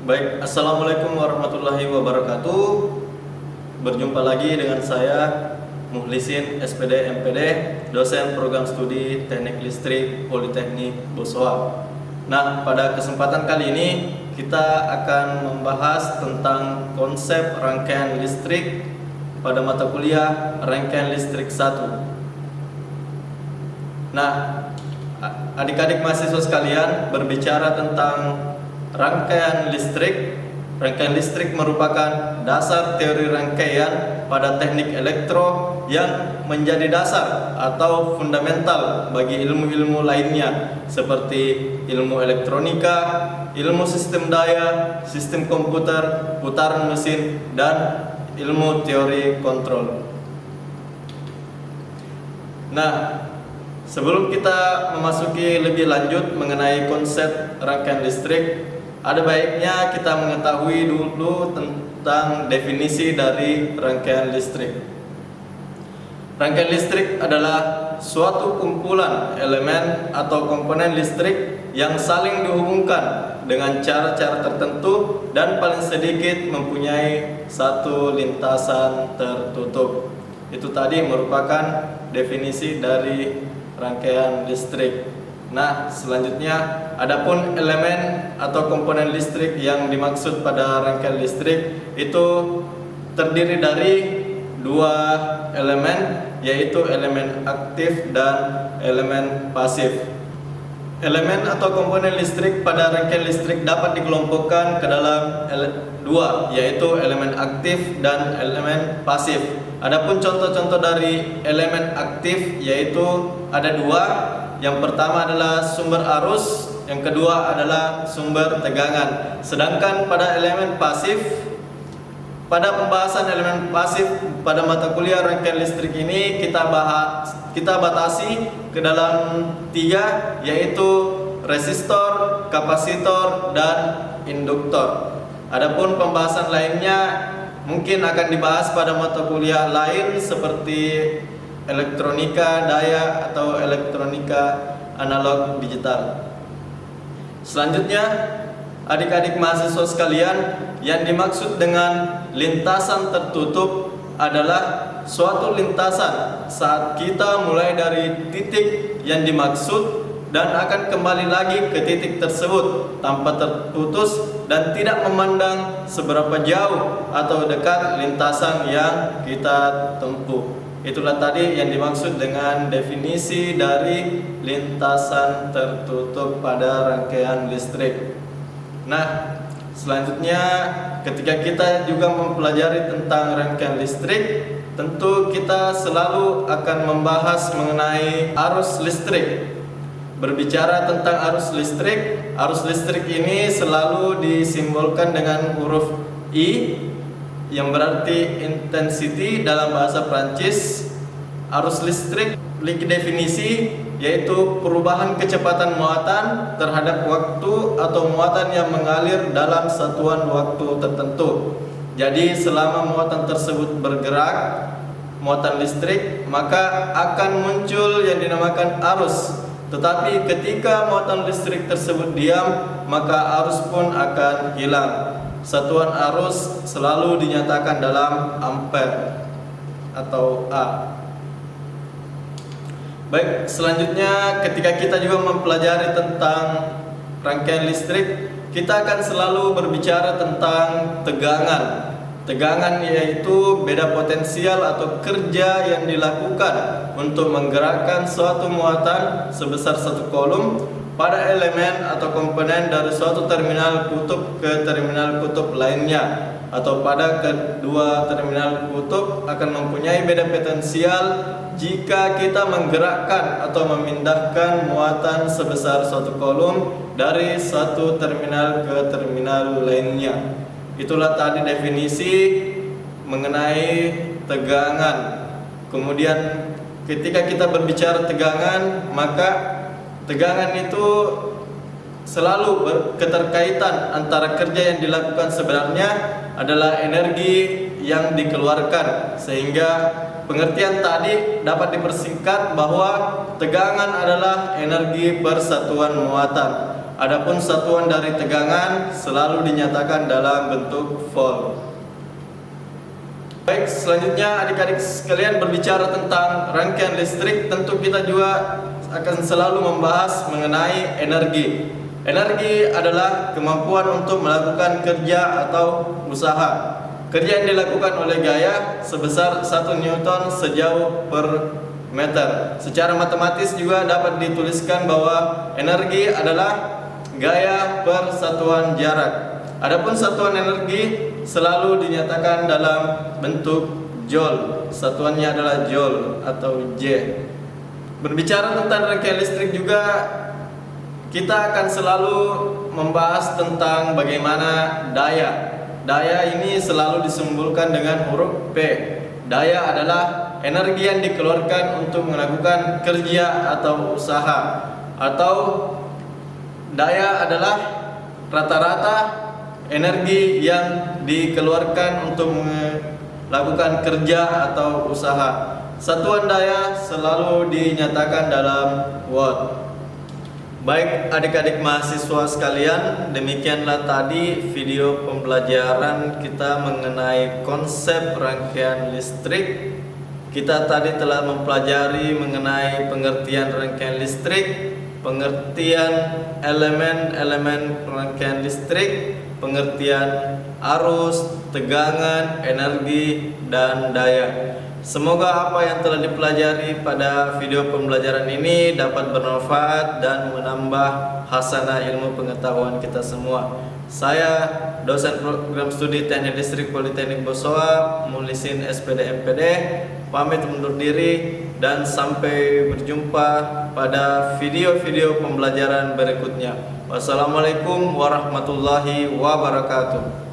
Baik, Assalamualaikum warahmatullahi wabarakatuh. Berjumpa lagi dengan saya Muhlisin SPD MPD, dosen program studi Teknik Listrik Politeknik Bosowa. Nah, pada kesempatan kali ini kita akan membahas tentang konsep rangkaian listrik pada mata kuliah rangkaian listrik 1. Nah, adik-adik mahasiswa sekalian, berbicara tentang rangkaian listrik. Rangkaian listrik merupakan dasar teori rangkaian pada teknik elektro yang menjadi dasar atau fundamental bagi ilmu-ilmu lainnya seperti ilmu elektronika, ilmu sistem daya, sistem komputer, putaran mesin, dan ilmu teori kontrol. Nah, sebelum kita memasuki lebih lanjut mengenai konsep rangkaian listrik, ada baiknya kita mengetahui dulu tentang definisi dari rangkaian listrik. Rangkaian listrik adalah suatu kumpulan elemen atau komponen listrik yang saling dihubungkan dengan cara-cara tertentu dan paling sedikit mempunyai satu lintasan tertutup. Itu tadi merupakan definisi dari rangkaian listrik. Nah, selanjutnya adapun elemen atau komponen listrik yang dimaksud pada rangkaian listrik itu terdiri dari dua elemen, yaitu elemen aktif dan elemen pasif. Elemen atau komponen listrik pada rangkaian listrik dapat dikelompokkan ke dalam dua, yaitu elemen aktif dan elemen pasif. Adapun contoh-contoh dari elemen aktif yaitu ada dua. Yang pertama adalah sumber arus, yang kedua adalah sumber tegangan. Sedangkan pada elemen pasif, pada pembahasan elemen pasif pada mata kuliah rangkaian listrik ini kita batasi ke dalam tiga, yaitu resistor, kapasitor, dan induktor. Adapun pembahasan lainnya mungkin akan dibahas pada mata kuliah lain seperti elektronika daya atau elektronika analog digital. Selanjutnya, adik-adik mahasiswa sekalian, yang dimaksud dengan lintasan tertutup adalah suatu lintasan saat kita mulai dari titik yang dimaksud dan akan kembali lagi ke titik tersebut tanpa terputus dan tidak memandang seberapa jauh atau dekat lintasan yang kita tempuh. Itulah tadi yang dimaksud dengan definisi dari lintasan tertutup pada rangkaian listrik. Nah, selanjutnya ketika kita juga mempelajari tentang rangkaian listrik, tentu kita selalu akan membahas mengenai arus listrik. Berbicara tentang arus listrik ini selalu disimbolkan dengan huruf I, yang berarti intensity dalam bahasa Prancis. Arus listrik definisi yaitu perubahan kecepatan muatan terhadap waktu atau muatan yang mengalir dalam satuan waktu tertentu. Jadi selama muatan tersebut bergerak, muatan listrik, maka akan muncul yang dinamakan arus. Tetapi ketika muatan listrik tersebut diam, maka arus pun akan hilang. Satuan arus selalu dinyatakan dalam ampere atau A. Baik, selanjutnya ketika kita juga mempelajari tentang rangkaian listrik, kita akan selalu berbicara tentang tegangan. Tegangan yaitu beda potensial atau kerja yang dilakukan untuk menggerakkan suatu muatan sebesar satu kolom pada elemen atau komponen dari suatu terminal kutub ke terminal kutub lainnya, atau pada kedua terminal kutub akan mempunyai beda potensial jika kita menggerakkan atau memindahkan muatan sebesar suatu kolom dari satu terminal ke terminal lainnya. Itulah tadi definisi mengenai tegangan. Kemudian ketika kita berbicara tegangan, maka tegangan itu selalu berketerkaitan antara kerja yang dilakukan sebenarnya adalah energi yang dikeluarkan, sehingga pengertian tadi dapat dipersingkat bahwa tegangan adalah energi persatuan muatan. Adapun satuan dari tegangan selalu dinyatakan dalam bentuk volt. Baik, selanjutnya adik-adik sekalian berbicara tentang rangkaian listrik, tentu kita juga akan selalu membahas mengenai energi. Energi adalah kemampuan untuk melakukan kerja atau usaha. Kerja yang dilakukan oleh gaya sebesar 1 Newton sejauh per meter. Secara matematis juga dapat dituliskan bahwa energi adalah gaya per satuan jarak. Adapun satuan energi selalu dinyatakan dalam bentuk joule. Satuannya adalah joule atau J. Berbicara tentang rangkaian listrik juga, kita akan selalu membahas tentang bagaimana daya. Daya ini selalu disimbolkan dengan huruf P. Daya adalah energi yang dikeluarkan untuk melakukan kerja atau usaha. Atau daya adalah rata-rata energi yang dikeluarkan untuk melakukan kerja atau usaha. Satuan daya selalu dinyatakan dalam watt. Baik adik-adik mahasiswa sekalian, demikianlah tadi video pembelajaran kita mengenai konsep rangkaian listrik. Kita tadi telah mempelajari mengenai pengertian rangkaian listrik, pengertian elemen-elemen rangkaian listrik, pengertian arus, tegangan, energi, dan daya. Semoga apa yang telah dipelajari pada video pembelajaran ini dapat bermanfaat dan menambah hasanah ilmu pengetahuan kita semua. Saya, dosen program studi Teknik Listrik Politeknik Bosowa, Muhlisin SPD MPD, pamit undur diri dan sampai berjumpa pada video-video pembelajaran berikutnya. Wassalamualaikum warahmatullahi wabarakatuh.